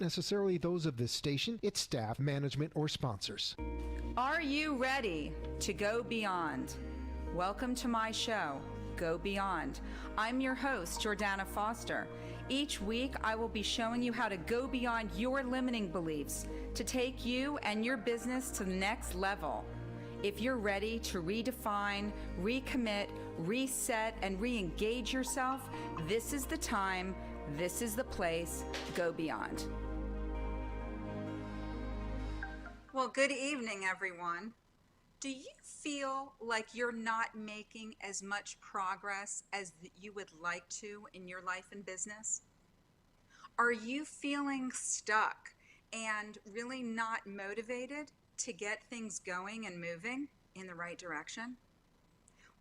necessarily those of this station, its staff, management, or sponsors. Are you ready to go beyond? Welcome to my show, Go Beyond. I'm your host, Jordana Foster. Each week, I will be showing you how to go beyond your limiting beliefs to take you and your business to the next level. If you're ready to redefine, recommit, reset, and re-engage yourself, this is the time, this is the place. Go beyond. Well, good evening, everyone. Do you feel like you're not making as much progress as you would like to in your life and business? Are you feeling stuck and really not motivated to get things going and moving in the right direction?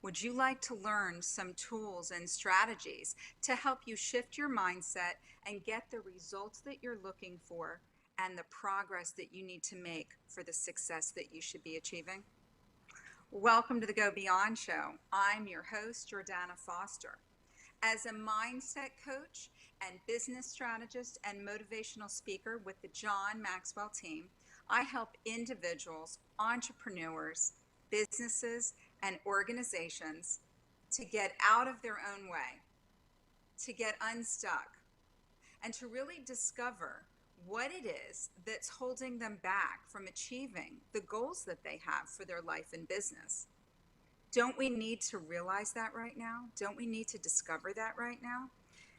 Would you like to learn some tools and strategies to help you shift your mindset and get the results that you're looking for and the progress that you need to make for the success that you should be achieving? Welcome to the Go Beyond Show. I'm your host, Jordana Foster. As a mindset coach and business strategist and motivational speaker with the John Maxwell team, I help individuals, entrepreneurs, businesses, and organizations to get out of their own way, to get unstuck, and to really discover what it is that's holding them back from achieving the goals that they have for their life and business. Don't we need to realize that right now? Don't we need to discover that right now?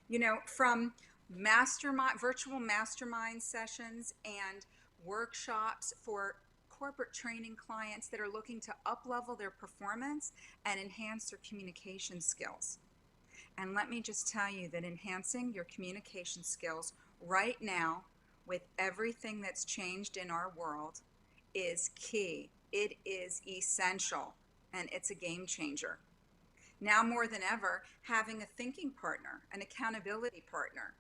You know, from virtual mastermind sessions and workshops for corporate training clients that are looking to up-level their performance and enhance their communication skills. And let me just tell you that enhancing your communication skills right now with everything that's changed in our world is key. It is essential. And it's a game changer. Now more than ever, having a thinking partner, an accountability partner,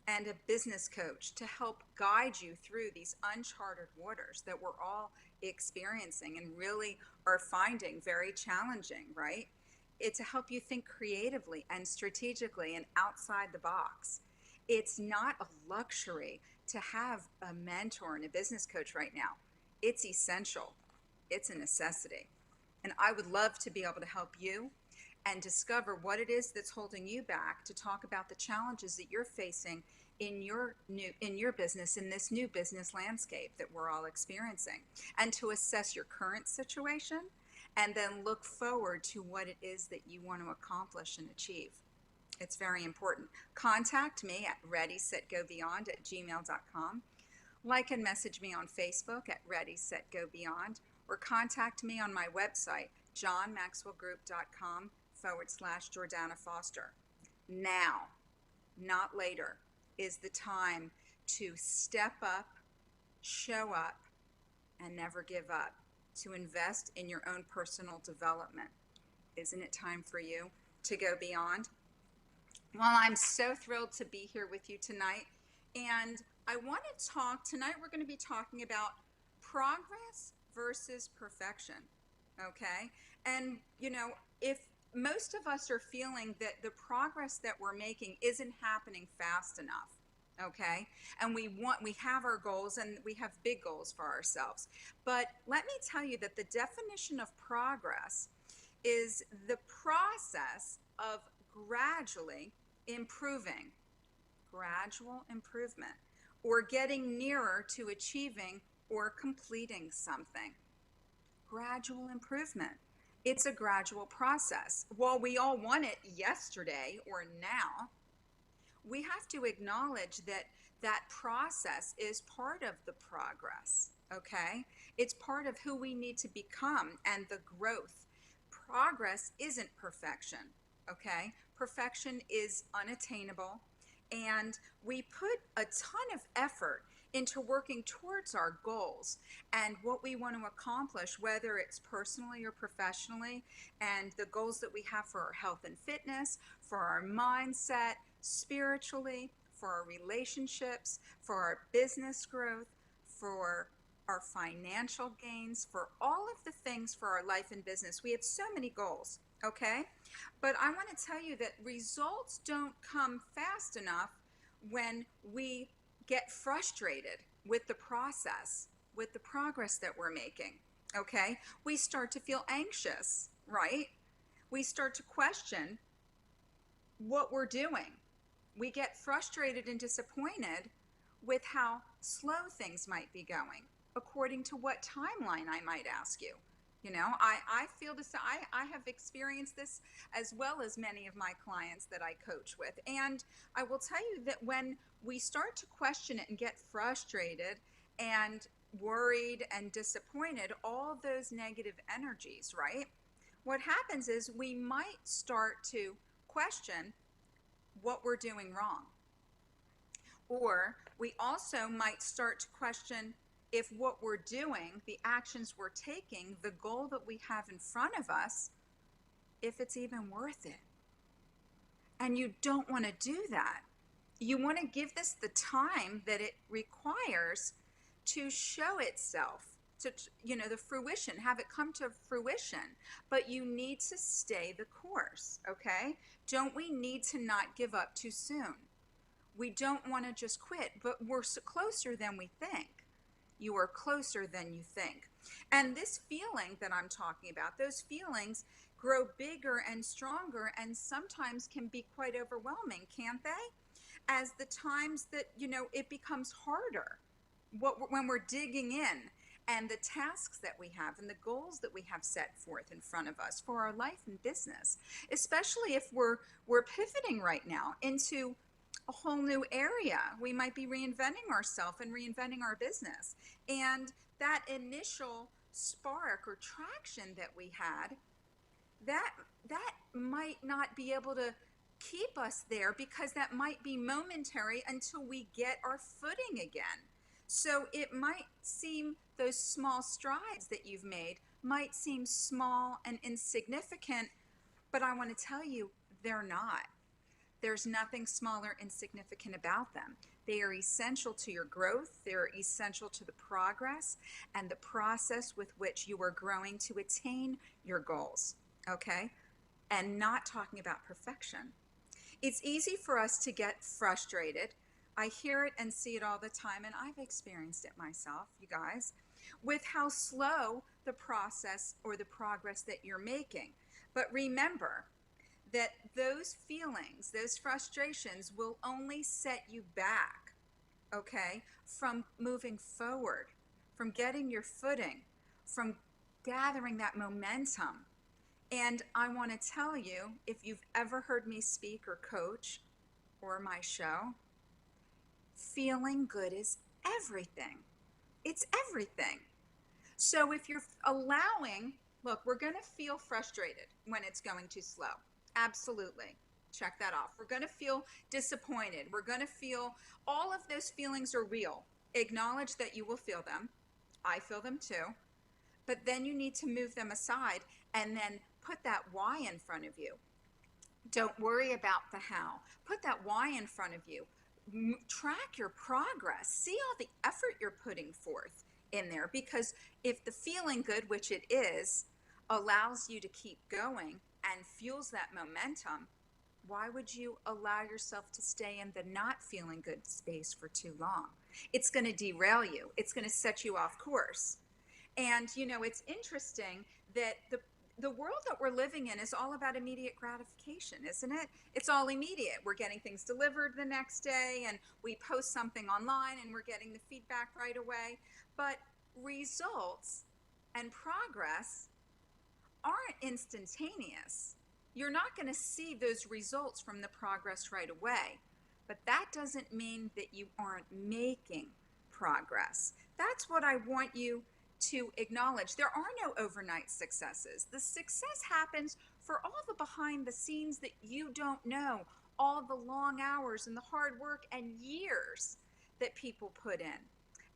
and a business coach to help guide you through these uncharted waters that we're all experiencing and really are finding very challenging, right? It's to help you think creatively and strategically and outside the box. It's not a luxury to have a mentor and a business coach right now. It's essential. It's a necessity. And I would love to be able to help you and discover what it is that's holding you back to talk about the challenges that you're facing in your business, in this new business landscape that we're all experiencing, and to assess your current situation and then look forward to what it is that you want to accomplish and achieve. It's very important. Contact me at readysetgobeyond@gmail.com. Like and message me on Facebook at readysetgobeyond. Or contact me on my website, johnmaxwellgroup.com/Jordana Foster. Now, not later, is the time to step up, show up, and never give up, to invest in your own personal development. Isn't it time for you to go beyond? Well, I'm so thrilled to be here with you tonight. And I want to talk, tonight we're going to be talking about progress versus perfection, okay? And, you know, if most of us are feeling that the progress that we're making isn't happening fast enough, okay? And we have our goals and we have big goals for ourselves. But let me tell you that the definition of progress is the process of gradually improving, gradual improvement, or getting nearer to achieving or completing something. Gradual improvement. It's a gradual process. While we all want it yesterday or now, we have to acknowledge that that process is part of the progress, okay? It's part of who we need to become and the growth. Progress isn't perfection, okay? Perfection is unattainable, and we put a ton of effort into working towards our goals and what we want to accomplish, whether it's personally or professionally, and the goals that we have for our health and fitness, for our mindset, spiritually, for our relationships, for our business growth, for our financial gains, for all of the things for our life and business. We have so many goals, okay? But I want to tell you that results don't come fast enough when we get frustrated with the process, with the progress that we're making. Okay? We start to feel anxious, right? We start to question what we're doing. We get frustrated and disappointed with how slow things might be going, according to what timeline, I might ask you. You know, I feel this, I have experienced this as well as many of my clients that I coach with. And I will tell you that when we start to question it and get frustrated and worried and disappointed, all those negative energies, right? What happens is we might start to question what we're doing wrong. Or we also might start to question if what we're doing, the actions we're taking, the goal that we have in front of us, if it's even worth it. And you don't want to do that. You want to give this the time that it requires to show itself, to, you know, the fruition, have it come to fruition. But you need to stay the course, okay? Don't we need to not give up too soon? We don't want to just quit, but we're closer than we think. You are closer than you think. And this feeling that I'm talking about, those feelings grow bigger and stronger and sometimes can be quite overwhelming, can't they? As the times that, you know, it becomes harder when we're digging in, and the tasks that we have and the goals that we have set forth in front of us for our life and business, especially if we're pivoting right now into a whole new area. We might be reinventing ourselves and reinventing our business. And that initial spark or traction that we had, that might not be able to keep us there, because that might be momentary until we get our footing again. So it might seem, those small strides that you've made might seem small and insignificant, but I want to tell you, they're not. There's nothing small or insignificant about them. They are essential to your growth. They're essential to the progress and the process with which you are growing to attain your goals, okay? And not talking about perfection. It's easy for us to get frustrated. I hear it and see it all the time, and I've experienced it myself, you guys, with how slow the process or the progress that you're making. But remember that those feelings, those frustrations will only set you back, okay, from moving forward, from getting your footing, from gathering that momentum. And I want to tell you, if you've ever heard me speak or coach or my show, feeling good is everything. It's everything. So if you're allowing, look, we're going to feel frustrated when it's going too slow. Absolutely. Check that off. We're going to feel disappointed. We're going to feel, all of those feelings are real. Acknowledge that you will feel them. I feel them too. But then you need to move them aside and then put that why in front of you. Don't worry about the how. Put that why in front of you. Track your progress. See all the effort you're putting forth in there, because if the feeling good, which it is, allows you to keep going and fuels that momentum, why would you allow yourself to stay in the not feeling good space for too long? It's going to derail you. It's going to set you off course. And, you know, it's interesting that the world that we're living in is all about immediate gratification, isn't it? It's all immediate. We're getting things delivered the next day, and we post something online and we're getting the feedback right away. But results and progress aren't instantaneous. You're not going to see those results from the progress right away. But that doesn't mean that you aren't making progress. That's what I want you to acknowledge. There are no overnight successes. The success happens for all the behind the scenes that you don't know, all the long hours and the hard work and years that people put in,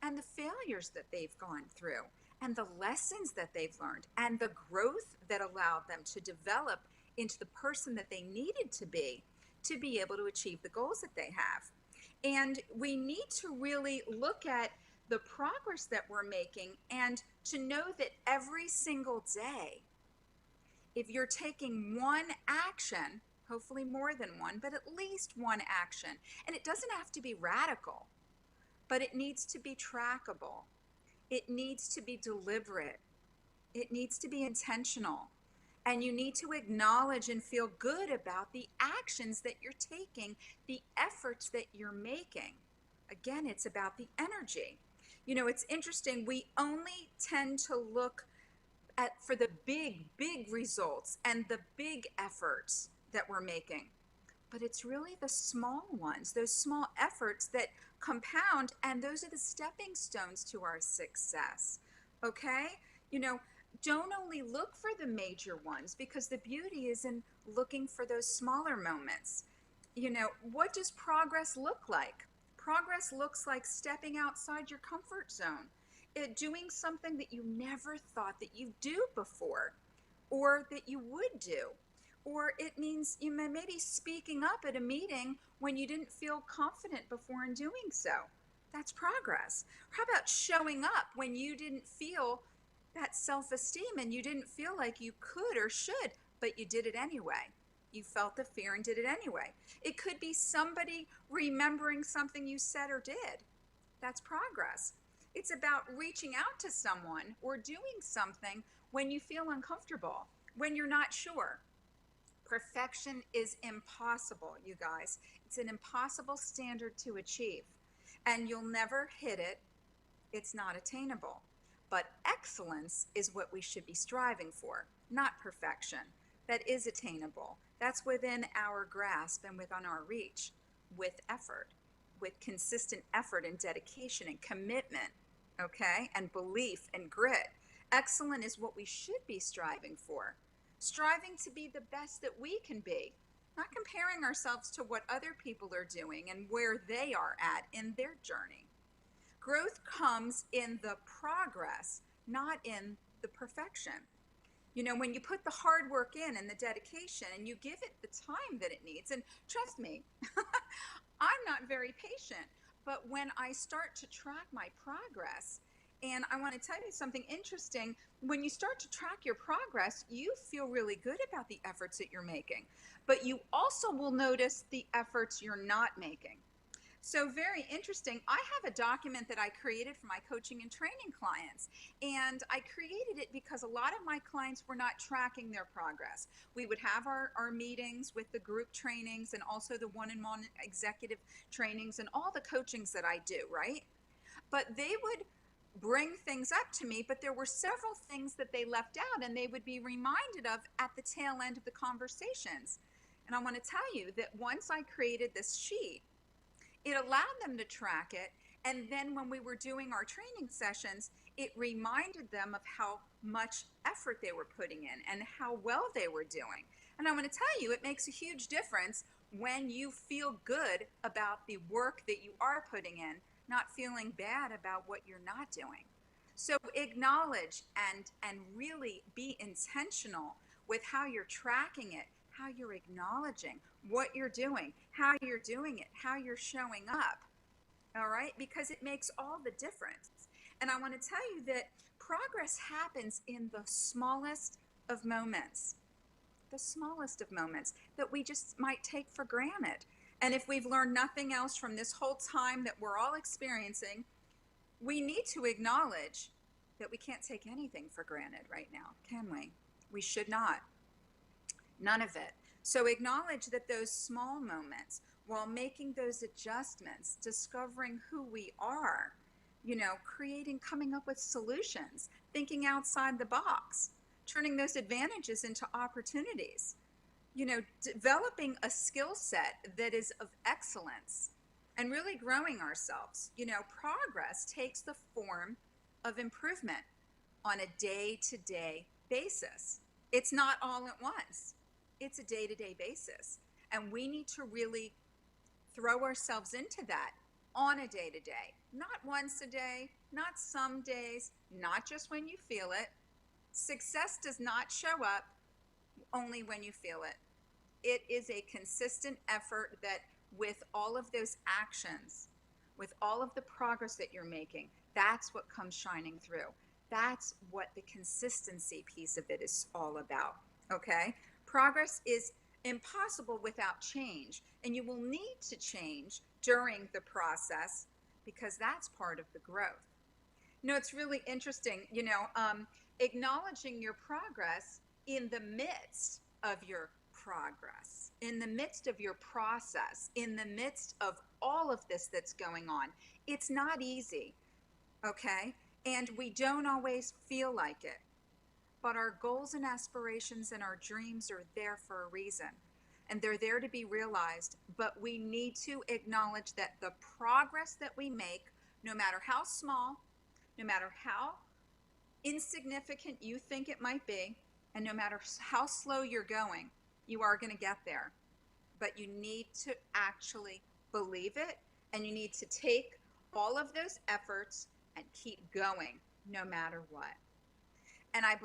and the failures that they've gone through, and the lessons that they've learned, and the growth that allowed them to develop into the person that they needed to be able to achieve the goals that they have. And we need to really look at the progress that we're making, and to know that every single day, if you're taking one action, hopefully more than one, but at least one action, and it doesn't have to be radical. but it needs to be trackable. It needs to be deliberate. It needs to be intentional. And you need to acknowledge and feel good about the actions that you're taking, the efforts that you're making. Again, it's about the energy. You know, it's interesting. We only tend to look for the big results and the big efforts that we're making. But it's really the small ones, those small efforts that compound, and those are the stepping stones to our success. Okay? You know, don't only look for the major ones, because the beauty is in looking for those smaller moments. You know, what does progress look like? Progress looks like stepping outside your comfort zone, doing something that you never thought that you'd do before or that you would do. Or it means you may maybe speaking up at a meeting when you didn't feel confident before in doing so. That's progress. How about showing up when you didn't feel that self-esteem and you didn't feel like you could or should, but you did it anyway? You felt the fear and did it anyway. It could be somebody remembering something you said or did. That's progress. It's about reaching out to someone or doing something when you feel uncomfortable, when you're not sure. Perfection is impossible, you guys. It's an impossible standard to achieve, and you'll never hit it. It's not attainable. But excellence is what we should be striving for, not perfection. That is attainable. That's within our grasp and within our reach, with effort, with consistent effort and dedication and commitment, okay, and belief and grit. Excellent is what we should be striving for, striving to be the best that we can be, not comparing ourselves to what other people are doing and where they are at in their journey. Growth comes in the progress, not in the perfection. You know, when you put the hard work in and the dedication and you give it the time that it needs, and trust me, I'm not very patient, but when I start to track my progress, and I want to tell you something interesting, when you start to track your progress, you feel really good about the efforts that you're making, but you also will notice the efforts you're not making. So very interesting. I have a document that I created for my coaching and training clients. And I created it because a lot of my clients were not tracking their progress. We would have our meetings with the group trainings and also the one-on-one executive trainings and all the coachings that I do, right? But they would bring things up to me, but there were several things that they left out and they would be reminded of at the tail end of the conversations. And I want to tell you that once I created this sheet, it allowed them to track it. And then when we were doing our training sessions, it reminded them of how much effort they were putting in and how well they were doing. And I'm going to tell you, it makes a huge difference when you feel good about the work that you are putting in, not feeling bad about what you're not doing. So acknowledge and really be intentional with how you're tracking it, how you're acknowledging what you're doing, how you're doing it, how you're showing up. All right? Because it makes all the difference. And I want to tell you that progress happens in the smallest of moments, the smallest of moments that we just might take for granted. And if we've learned nothing else from this whole time that we're all experiencing, we need to acknowledge that we can't take anything for granted right now, can we? We should not. None of it. So acknowledge that those small moments, while making those adjustments, discovering who we are, you know, creating, coming up with solutions, thinking outside the box, turning those advantages into opportunities, you know, developing a skill set that is of excellence and really growing ourselves. You know, progress takes the form of improvement on a day-to-day basis. It's not all at once. It's a day-to-day basis. And we need to really throw ourselves into that on a day-to-day, not once a day, not some days, not just when you feel it. Success does not show up only when you feel it. It is a consistent effort that with all of those actions, with all of the progress that you're making, that's what comes shining through. That's what the consistency piece of it is all about, okay? Progress is impossible without change, and you will need to change during the process because that's part of the growth. It's really interesting, acknowledging your progress in the midst of your progress, in the midst of your process, in the midst of all of this that's going on. It's not easy, okay? And we don't always feel like it. But our goals and aspirations and our dreams are there for a reason. And they're there to be realized. But we need to acknowledge that the progress that we make, no matter how small, no matter how insignificant you think it might be, and no matter how slow you're going, you are going to get there. But you need to actually believe it, and you need to take all of those efforts and keep going no matter what. And I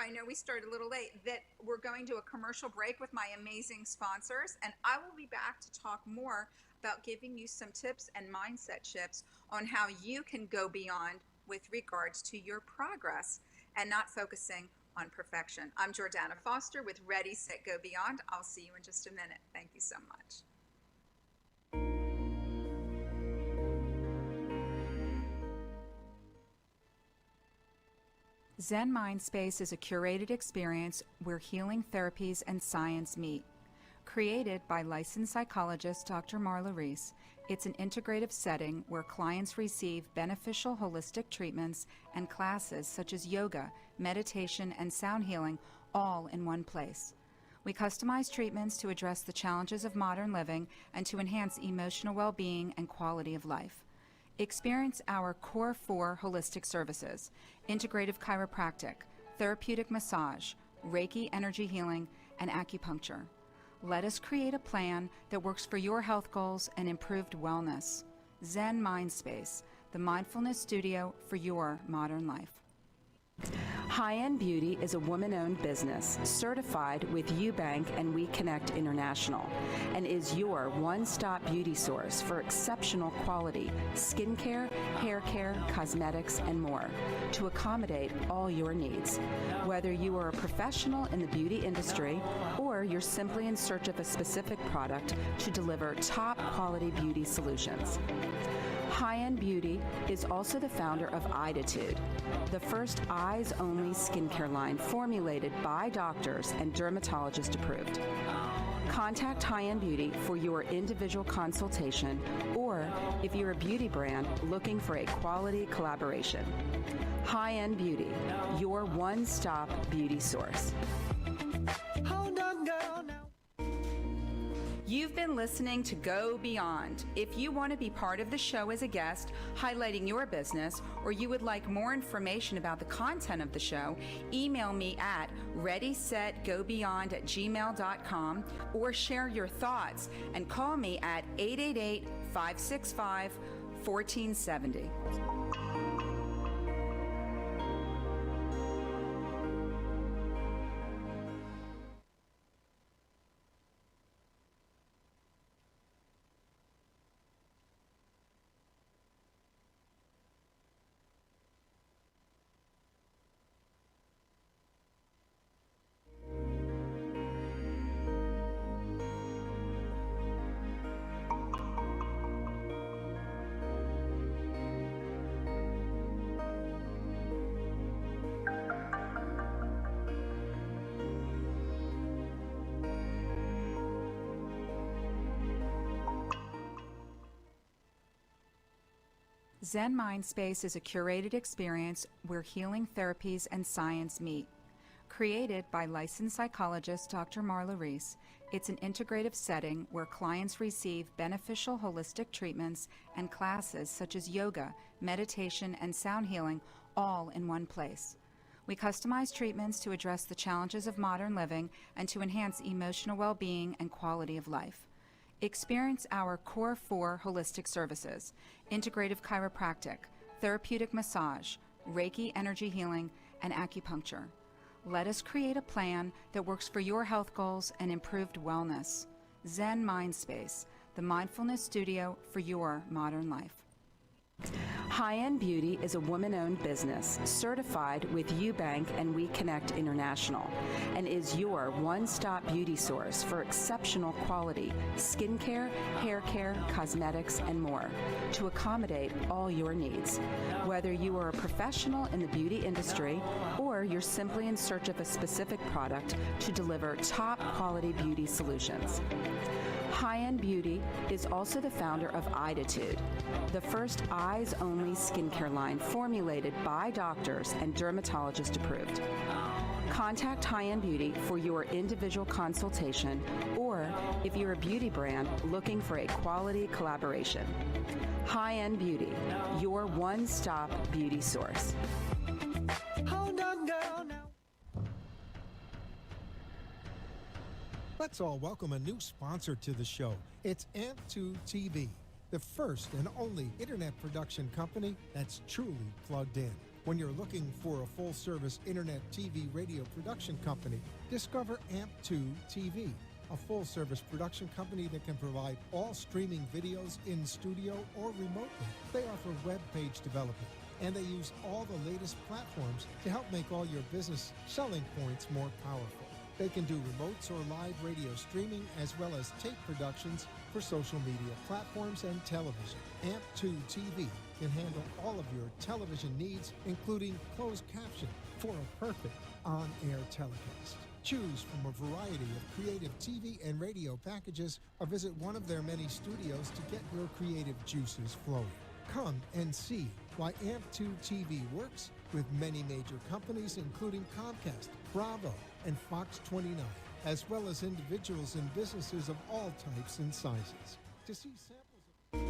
know we started a little late, that we're going to a commercial break with my amazing sponsors, and I will be back to talk more about giving you some tips and mindset shifts on how you can go beyond with regards to your progress and not focusing on perfection. I'm Jordana Foster with Ready, Set, Go Beyond. I'll see you in just a minute. Thank you so much. Zen Mind Space is a curated experience where healing therapies and science meet. Created by licensed psychologist Dr. Marla Reese, it's an integrative setting where clients receive beneficial holistic treatments and classes such as yoga, meditation, and sound healing, all in one place. We customize treatments to address the challenges of modern living and to enhance emotional well-being and quality of life. Experience our Core 4 holistic services: integrative chiropractic, therapeutic massage, Reiki energy healing, and acupuncture. Let us create a plan that works for your health goals and improved wellness. Zen Mind Space, the mindfulness studio for your modern life. High End Beauty is a woman-owned business certified with Eubank and We Connect International, and is your one-stop beauty source for exceptional quality skincare, hair care, cosmetics, and more to accommodate all your needs. Whether you are a professional in the beauty industry or you're simply in search of a specific product to deliver top-quality beauty solutions. High End Beauty is also the founder of Iditude, the first eyes-only skincare line formulated by doctors and dermatologist approved. Contact High End Beauty for your individual consultation, or if you're a beauty brand looking for a quality collaboration. High End Beauty, your one-stop beauty source. Hold on, girl, now. You've been listening to Go Beyond. If you want to be part of the show as a guest, highlighting your business, or you would like more information about the content of the show, email me at readysetgobeyond@gmail.com, or share your thoughts and call me at 888-565-1470. Zen Mind Space is a curated experience where healing therapies and science meet. Created by licensed psychologist Dr. Marla Reese, it's an integrative setting where clients receive beneficial holistic treatments and classes such as yoga, meditation, and sound healing, all in one place. We customize treatments to address the challenges of modern living and to enhance emotional well-being and quality of life. Experience our Core 4 holistic services: integrative chiropractic, therapeutic massage, Reiki energy healing, and acupuncture. Let us create a plan that works for your health goals and improved wellness. Zen Mind Space, the mindfulness studio for your modern life. High End Beauty is a woman-owned business certified with UBank and We Connect International and is your one-stop beauty source for exceptional quality skincare, hair care, cosmetics, and more to accommodate all your needs. Whether you are a professional in the beauty industry or you're simply in search of a specific product to deliver top quality beauty solutions. High End Beauty is also the founder of Iditude, the first eyes-only skincare line formulated by doctors and dermatologist approved. Contact High End Beauty for your individual consultation or if you're a beauty brand looking for a quality collaboration. High End Beauty, your one-stop beauty source. Hold on, girl, now. Let's all welcome a new sponsor to the show. It's AMP2TV, the first and only internet production company that's truly plugged in. When you're looking for a full-service internet TV radio production company, discover AMP2TV, a full-service production company that can provide all streaming videos in studio or remotely. They offer web page development, and they use all the latest platforms to help make all your business selling points more powerful. They can do remotes or live radio streaming as well as tape productions for social media platforms and television. AMP2TV can handle all of your television needs, including closed caption for a perfect on-air telecast. Choose from a variety of creative TV and radio packages or visit one of their many studios to get your creative juices flowing. Come and see why AMP2TV works with many major companies, including Comcast, Bravo, and Fox 29, as well as individuals and businesses of all types and sizes. To see samples of...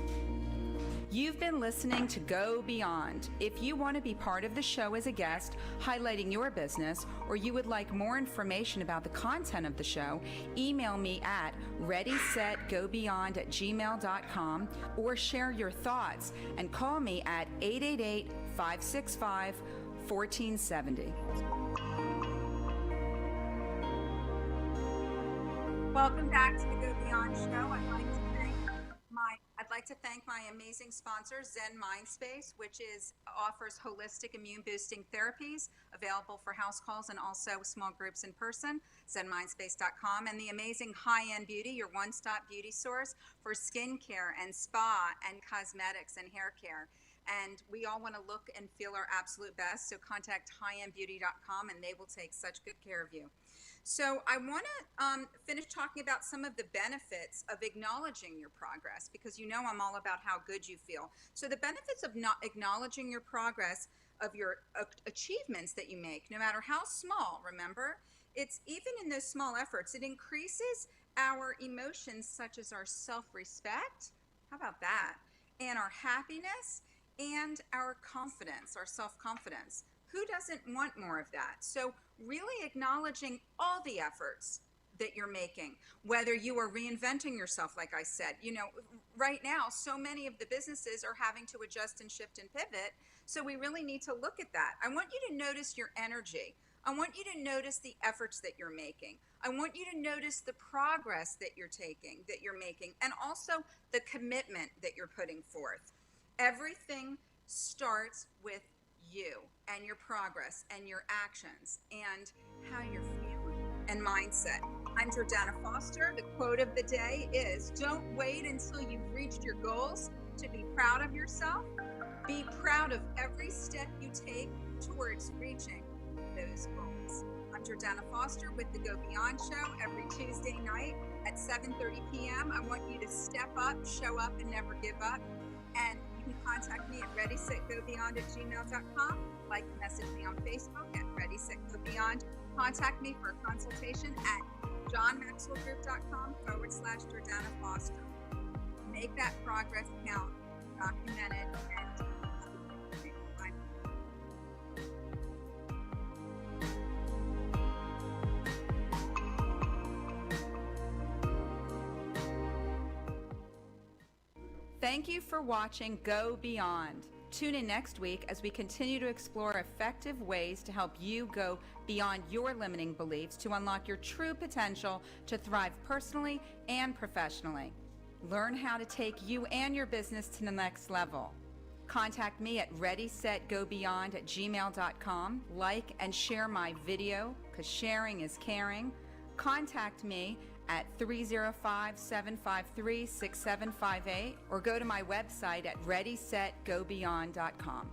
You've been listening to Go Beyond. If you want to be part of the show as a guest, highlighting your business, or you would like more information about the content of the show, email me at readysetgobeyond@gmail.com or share your thoughts and call me at 888-565-1470. Welcome back to the Go Beyond show. I'd like to thank my amazing sponsor, Zen Mindspace, which offers holistic immune boosting therapies available for house calls and also small groups in person, zenmindspace.com, and the amazing High End Beauty, your one-stop beauty source for skincare and spa and cosmetics and hair care. And we all want to look and feel our absolute best, so contact highendbeauty.com and they will take such good care of you. So I want to finish talking about some of the benefits of acknowledging your progress, because you know I'm all about how good you feel. So the benefits of not acknowledging your progress, of your achievements that you make, no matter how small, remember, it's even in those small efforts, it increases our emotions such as our self-respect, how about that, and our happiness and our confidence, our self-confidence. Who doesn't want more of that? So really acknowledging all the efforts that you're making, whether you are reinventing yourself, like I said, you know, right now, so many of the businesses are having to adjust and shift and pivot. So we really need to look at that. I want you to notice your energy. I want you to notice the efforts that you're making. I want you to notice the progress that you're making, and also the commitment that you're putting forth. Everything starts with you and your progress and your actions and how you're feeling and mindset. I'm Jordana Foster. The quote of the day is, don't wait until you've reached your goals to be proud of yourself. Be proud of every step you take towards reaching those goals. I'm Jordana Foster with the Go Beyond Show every Tuesday night at 7:30 p.m. I want you to step up, show up, and never give up. And you can contact me at readysetgobeyond@gmail.com. Like and message me on Facebook at readysetgobeyond. Contact me for a consultation at johnmaxwellgroup.com/Jordana Foster. Make that progress count, document it, and Thank you for watching Go Beyond. Tune in next week as we continue to explore effective ways to help you go beyond your limiting beliefs to unlock your true potential to thrive personally and professionally. Learn how to take you and your business to the next level. Contact me at readysetgobeyond@gmail.com. Like and share my video, because sharing is caring. Contact me at 305-753-6758 or go to my website at readysetgobeyond.com.